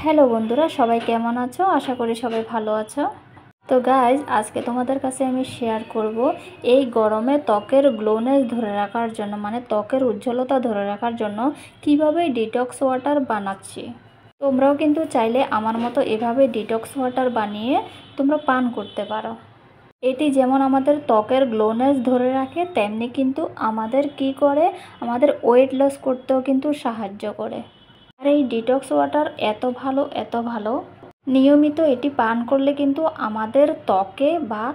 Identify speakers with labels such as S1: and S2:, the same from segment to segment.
S1: Hello বন্ধুরা, সবাই কেমন আছো? আশা করি সবাই ভালো আছো। তো গাইজ, আজকে তোমাদের কাছে আমি শেয়ার করব এই গরমে ত্বকের গ্লোনেস ধরে রাখার জন্য, মানে ত্বকের উজ্জ্বলতা ধরে রাখার জন্য কিভাবে ডিটক্স ওয়াটার বানাচ্ছি। তোমরাও কিন্তু চাইলে আমার মতো এভাবে ডিটক্স ওয়াটার বানিয়ে তোমরা পান করতে পারো। এটি যেমন আমাদের ত্বকের গ্লোনেস ধরে রাখে, তেমনি কিন্তু আমাদের কি করে, আমাদের ওয়েট লস করতেও কিন্তু সাহায্য করে। আর এই ডিটক্স ওয়াটার এত ভালো নিয়মিত এটি পান করলে কিন্তু আমাদের ত্বকে বা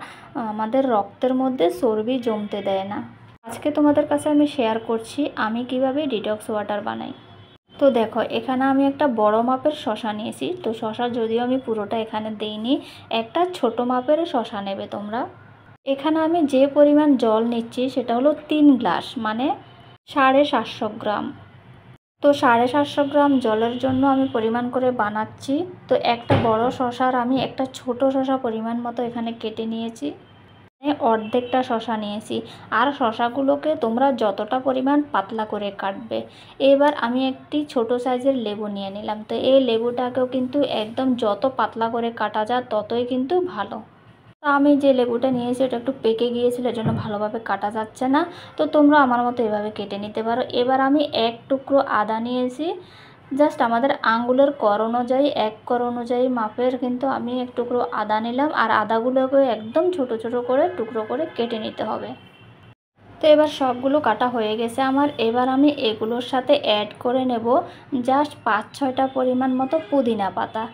S1: আমাদের রক্তের মধ্যে চর্বি জমতে দেয় না। আজকে তোমাদের কাছে আমি শেয়ার করছি আমি কিভাবে ডিটক্স ওয়াটার বানাই। তো দেখো, এখানে আমি একটা বড় মাপের শসা নিয়েছি। তো শসা যদিও আমি পুরোটা এখানে দেইনি, একটা ছোট মাপের শসা নেবে তোমরা। এখানে আমি যে পরিমাণ জল নিচ্ছি সেটা হলো 3 গ্লাস, মানে 750 গ্রাম। তো 750 গ্রাম জলের জন্য আমি পরিমাণ করে বানাচ্ছি। তো একটা বড় শসার আমি একটা ছোট শসা পরিমাণ মতো এখানে কেটে নিয়েছি, অর্ধেকটা শসা নিয়েছি। আর শসাগুলোকে তোমরা যতটা পরিমাণ পাতলা করে কাটবে। এবার আমি একটি ছোট সাইজের লেবু নিয়ে নিলাম। তো এই লেবুটাকেও কিন্তু একদম যত পাতলা করে কাটা যায় ততই কিন্তু ভালো। তো আমি যে লেবুটা নিয়েছি ওটা একটু পেকে গিয়েছিল, এর জন্য ভালোভাবে কাটা যাচ্ছে না। তো তোমরা আমার মতো এভাবে কেটে নিতে পারো। এবার আমি এক টুকরো আদা নিয়েছি, জাস্ট আমাদের আঙ্গুলের কর অনুযায়ী, এক কর অনুযায়ী মাপের কিন্তু আমি এক টুকরো আদা নিলাম। আর আদাগুলোকে একদম ছোট ছোট করে টুকরো করে কেটে নিতে হবে। তো এবার সবগুলো কাটা হয়ে গেছে আমার। এবার আমি এগুলোর সাথে অ্যাড করে নেব জাস্ট 5-6টা পরিমাণ মতো পুদিনা পাতা।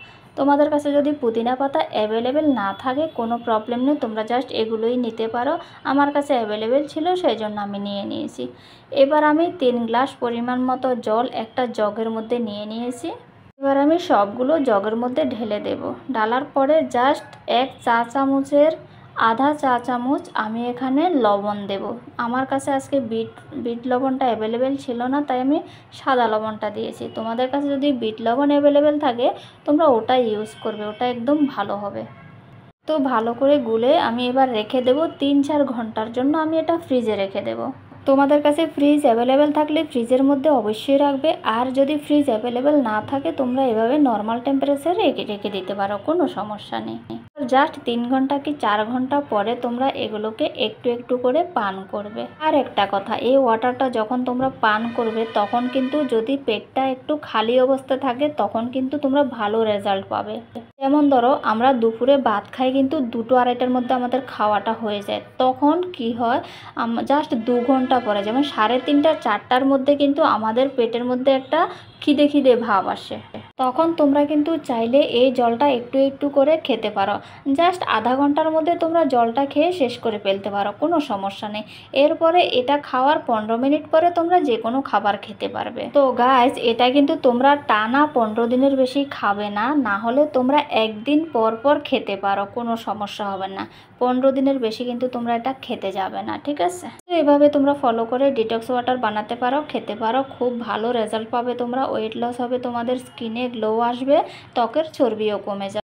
S1: তোমাদের কাছে যদি পুদিনা পাতা অ্যাভেলেবেল না থাকে কোনো প্রবলেম নেই, তোমরা জাস্ট এগুলোই নিতে পারো। আমার কাছে অ্যাভেলেবেল ছিল সেই জন্য আমি নিয়ে নিয়েছি। এবার আমি 3 গ্লাস পরিমাণ মতো জল একটা জগের মধ্যে নিয়ে নিয়েছি। এবার আমি সবগুলো জগের মধ্যে ঢেলে দেব। ঢালার পরে জাস্ট 1 চা চামচের আধা চা চামচ আমি এখানে লবণ দেব। আমার কাছে আজকে বিট লবণটা অ্যাভেলেবেল ছিল না, তাই আমি সাদা লবণটা দিয়েছি। তোমাদের কাছে যদি বিট লবণ অ্যাভেলেবেল থাকে তোমরা ওটা ইউজ করবে, ওটা একদম ভালো হবে। তো ভালো করে গুলে আমি এবার রেখে দেব 3-4 ঘন্টার জন্য। আমি এটা ফ্রিজে রেখে দেব। তোমাদের কাছে ফ্রিজ অ্যাভেলেবেল থাকলে ফ্রিজের মধ্যে অবশ্যই রাখবে। আর যদি ফ্রিজ অ্যাভেলেবেল না থাকে তোমরা এভাবে নর্মাল টেম্পারেচারে রেখে দিতে পারো, কোনো সমস্যা নেই। জাস্ট 3 ঘন্টা কি 4 ঘন্টা পরে তোমরা এগুলোকে একটু একটু করে পান করবে। আর একটা কথা, এই ওয়াটারটা যখন তোমরা পান করবে তখন কিন্তু যদি পেটটা একটু খালি অবস্থা থাকে তখন কিন্তু তোমরা ভালো রেজাল্ট পাবে। যেমন ধরো আমরা দুপুরে ভাত খাই কিন্তু 2-2:30টার মধ্যে আমাদের খাওয়াটা হয়ে যায়। তখন কি হয়, জাস্ট 2 ঘন্টা পরে যেমন 3:30-4টার মধ্যে কিন্তু আমাদের পেটের মধ্যে একটা খিদে খিদে ভাব আসে। তখন তোমরা কিন্তু চাইলে এই জলটা একটু একটু করে খেতে পারো। জাস্ট আধা ঘন্টার মধ্যে তোমরা জলটা খেয়ে শেষ করে ফেলতে পারো, কোনো সমস্যা নেই। এরপরে এটা খাওয়ার 15 মিনিট পরে তোমরা যে কোনো খাবার খেতে পারবে। তো গাইজ, এটা কিন্তু তোমরা টানা 15 দিনের বেশি খাবে না, না হলে তোমরা একদিন পর পর খেতে পারো, কোনো সমস্যা হবে না। 15 দিনের বেশি কিন্তু তোমরা এটা খেতে যাবে না, ঠিক আছে? তো এভাবে তোমরা ফলো করে ডিটক্স ওয়াটার বানাতে পারো, খেতে পারো, খুব ভালো রেজাল্ট পাবে তোমরা। ওয়েট লস হবে, তোমাদের স্কিনে গ্লো আসবে, ত্বকের চর্বিও কমে যাবে।